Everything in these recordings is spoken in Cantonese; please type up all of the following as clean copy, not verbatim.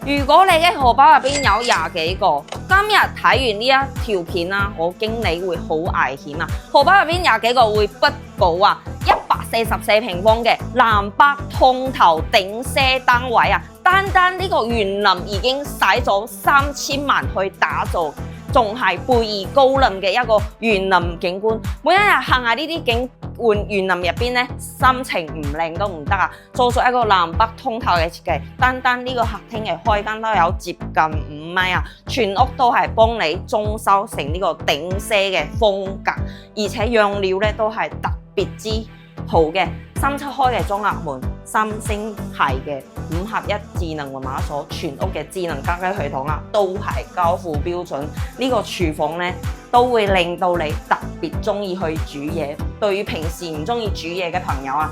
如果你嘅荷包入邊有廿幾個，今日睇完呢一條片啦，我經理會好危險啊！荷包入邊廿幾個會不保啊！144平方嘅南北通透頂奢單位啊，單呢個園林已經使咗3000萬去打造。仲係貝爾高林嘅一個園林景觀，每一日行下呢啲景觀園林入邊咧，心情唔靚都唔得啊！做咗一個南北通透嘅設計，單呢個客廳嘅開間都有接近5米啊，全屋都係幫你裝修成呢個頂奢嘅風格，而且用料咧都係特別之好嘅，3七開嘅裝壓門，3星系嘅5合1智能門碼鎖，全屋嘅智能家居系統啊，都係交付標準。呢個廚房咧都會令到你特別中意去煮嘢。對於平時唔中意煮嘢嘅朋友啊，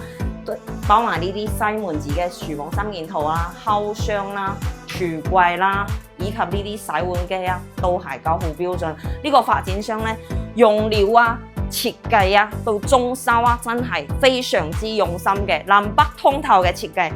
包埋呢啲西門子嘅廚房三件套啦、烤箱啦、櫥櫃啦，以及呢啲洗碗機啊，都係交付標準。呢個發展商咧用料啊、設計啊到裝修啊，真係非常之用心嘅，南北通透嘅設計。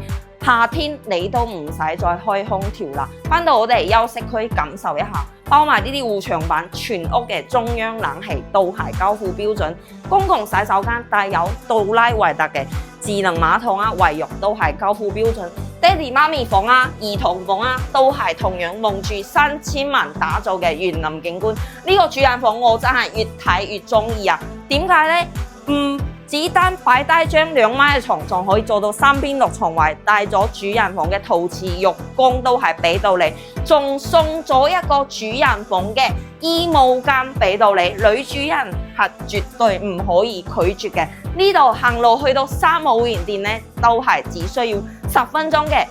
夏天你都唔使再開空調啦，返到我哋休息區感受一下，包埋呢啲護牆板，全屋嘅中央冷氣都係交付標準。公共洗手間帶有杜拉維特嘅智能馬桶啊、衛浴都係交付標準。爹哋媽咪房啊、兒童房啊，都係同樣蒙住3000萬打造嘅園林景觀。呢個主人房我真係越睇越中意啊！點解呢？只單擺低張2米嘅床，仲可以做到3邊6床位，帶咗主人房嘅陶瓷浴缸都係俾到你，仲送咗一個主人房嘅衣帽間俾到你，女主人係絕對唔可以拒絕嘅。呢度行路去到3號園店咧，都係只需要10分鐘嘅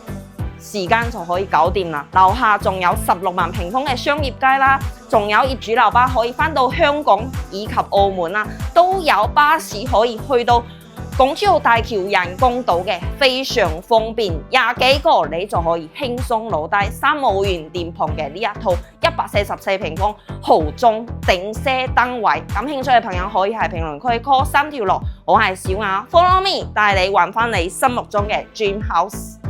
時間就可以搞掂啦。樓下仲有16萬平方嘅商業街啦，仲有業主樓巴可以返到香港以及澳門啦，都有巴士可以去到港珠澳大橋人工島嘅，非常方便。廿幾個你就可以輕鬆攞低3號園店旁嘅呢一套144平方豪裝頂奢單位。感興趣嘅朋友可以喺評論區 call 3條路，我係小雅 ，follow me 帶你揾返你心目中嘅 dream house。